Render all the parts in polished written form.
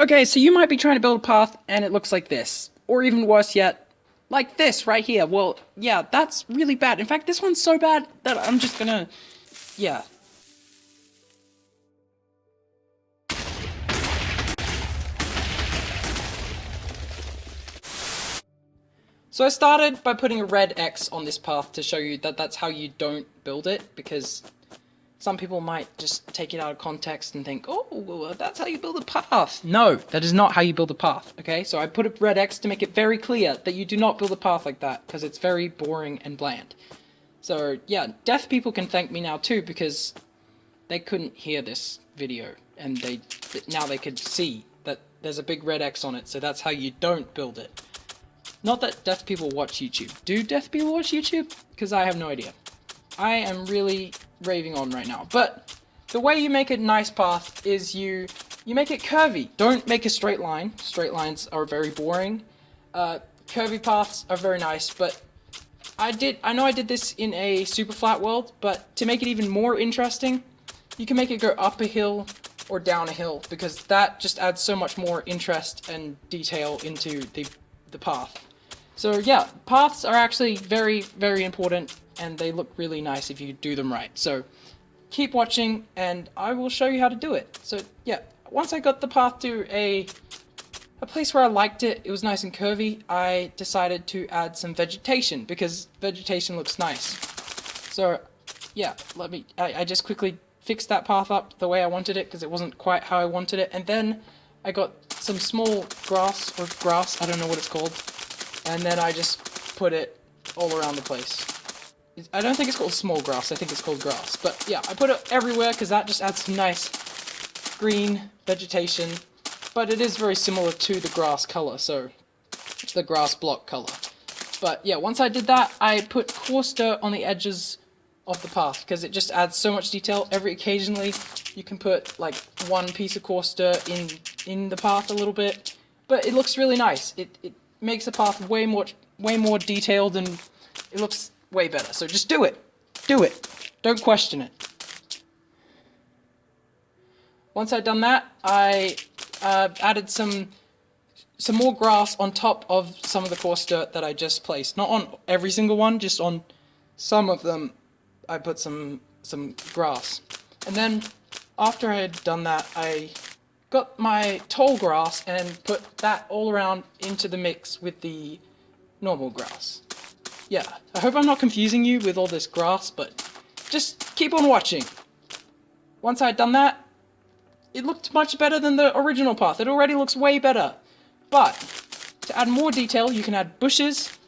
Okay, so you might be trying to build a path and it looks like this. Or even worse yet, like this right here. Well, yeah, that's really bad. In fact, this one's so bad that I'm just gonna... Yeah. So I started by putting a red X on this path to show you that that's how you don't build it, because some people might just take it out of context and think, oh, well, that's how you build a path. No, that is not how you build a path, okay? So I put a red X to make it very clear that you do not build a path like that, because it's very boring and bland. So, yeah, deaf people can thank me now too, because they couldn't hear this video, and now they could see that there's a big red X on it, so that's how you don't build it. Not that deaf people watch YouTube. Do deaf people watch YouTube? Because I have no idea. I am really raving on right now. But the way you make a nice path is you make it curvy. Don't make a straight line. Straight lines are very boring. Curvy paths are very nice, but I know I did this in a super flat world, but to make it even more interesting, you can make it go up a hill or down a hill, because that just adds so much more interest and detail into the path. So yeah, paths are actually very, very important, and they look really nice if you do them right. So keep watching, and I will show you how to do it. So yeah, once I got the path to a place where I liked it, it was nice and curvy, I decided to add some vegetation, because vegetation looks nice. So yeah, I just quickly fixed that path up the way I wanted it, because it wasn't quite how I wanted it, and then I got some small grass, I don't know what it's called, and then I just put it all around the place. I don't think it's called small grass, I think it's called grass. But yeah, I put it everywhere because that just adds some nice green vegetation. But it is very similar to the grass color, so it's the grass block color. But yeah, once I did that, I put coarse dirt on the edges of the path, because it just adds so much detail. Occasionally you can put like one piece of coarse dirt in the path a little bit, but it looks really nice. It makes the path way more detailed, and it looks way better. So just do it. Do it. Don't question it. Once I'd done that, I added some more grass on top of some of the coarse dirt that I just placed. Not on every single one, just on some of them I put some grass. And then after I had done that, I got my tall grass and put that all around into the mix with the normal grass. Yeah, I hope I'm not confusing you with all this grass, but just keep on watching. Once I'd done that, it looked much better than the original path. It already looks way better. But to add more detail, you can add bushes,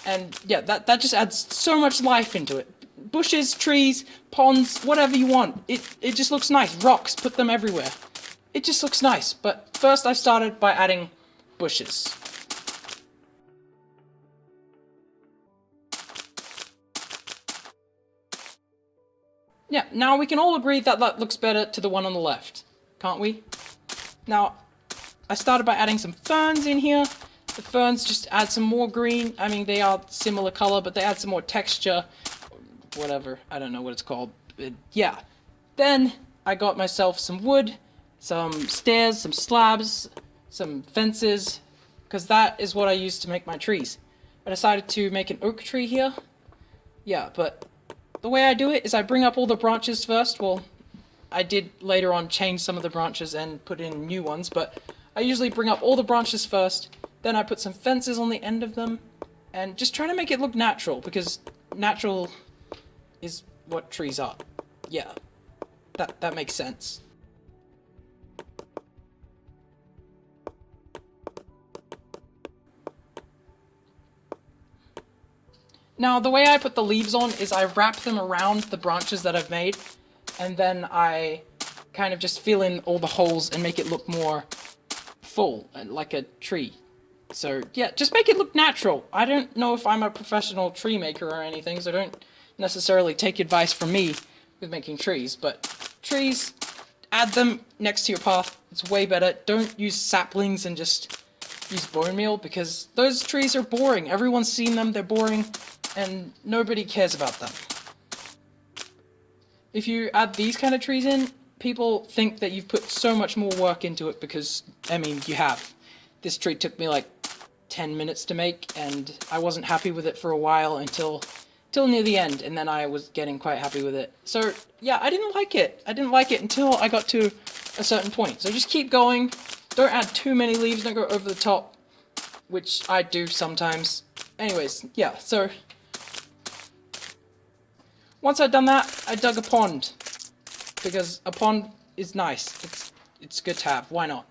and yeah, that just adds so much life into it. Bushes, trees, ponds, whatever you want. It just looks nice. Rocks, put them everywhere. It just looks nice. But first I started by adding bushes. Yeah, now we can all agree that that looks better to the one on the left, can't we? Now, I started by adding some ferns in here. The ferns just add some more green. I mean, they are similar color, but they add some more texture. Whatever, I don't know what it's called. Yeah. Then I got myself some wood, some stairs, some slabs, some fences, because that is what I use to make my trees. I decided to make an oak tree here. Yeah, but the way I do it is I bring up all the branches first. Well, I did later on change some of the branches and put in new ones, but I usually bring up all the branches first, then I put some fences on the end of them, and just try to make it look natural, because natural is what trees are. Yeah, that makes sense. Now, the way I put the leaves on is I wrap them around the branches that I've made, and then I kind of just fill in all the holes and make it look more full, like a tree. So yeah, just make it look natural. I don't know if I'm a professional tree maker or anything, so don't necessarily take advice from me with making trees, but trees, add them next to your path. It's way better. Don't use saplings and just use bone meal, because those trees are boring. Everyone's seen them, they're boring, and nobody cares about them. If you add these kind of trees in, people think that you've put so much more work into it because, I mean, you have. This tree took me like 10 minutes to make, and I wasn't happy with it for a while until near the end, and then I was getting quite happy with it. So, yeah, I didn't like it. I didn't like it until I got to a certain point. So just keep going. Don't add too many leaves, don't go over the top, which I do sometimes. Anyways, yeah, so once I'd done that, I dug a pond, because a pond is nice. It's good to have, why not?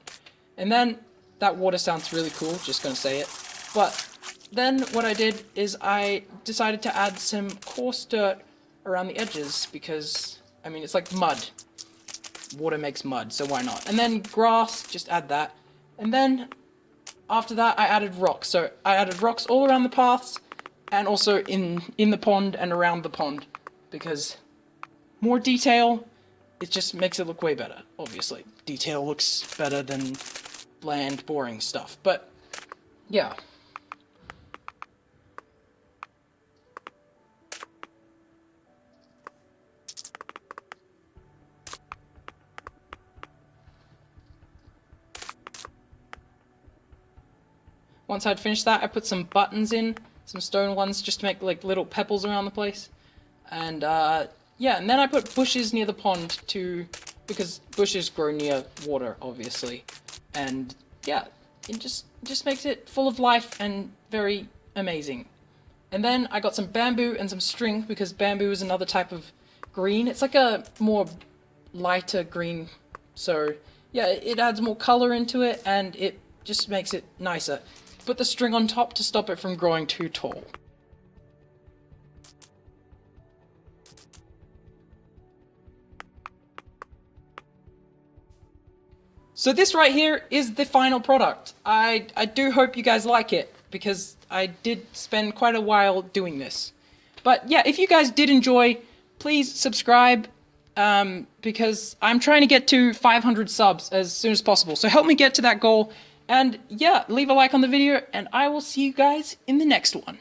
And then, that water sounds really cool, just gonna say it, but then what I did is I decided to add some coarse dirt around the edges, because, I mean, it's like mud. Water makes mud, so why not? And then grass, just add that. And then, after that, I added rocks. So I added rocks all around the paths, and also in the pond and around the pond, because more detail, it just makes it look way better, obviously. Detail looks better than bland, boring stuff, but yeah. Once I'd finished that, I put some buttons in, some stone ones, just to make like little pebbles around the place. And yeah, and then I put bushes near the pond too, because bushes grow near water, obviously. And yeah, it just makes it full of life and very amazing. And then I got some bamboo and some string, because bamboo is another type of green. It's like a more lighter green, so yeah, it adds more color into it, and it just makes it nicer. Put the string on top to stop it from growing too tall. So this right here is the final product. I do hope you guys like it, because I did spend quite a while doing this. But yeah, if you guys did enjoy, please subscribe, because I'm trying to get to 500 subs as soon as possible. So help me get to that goal. And yeah, leave a like on the video, and I will see you guys in the next one.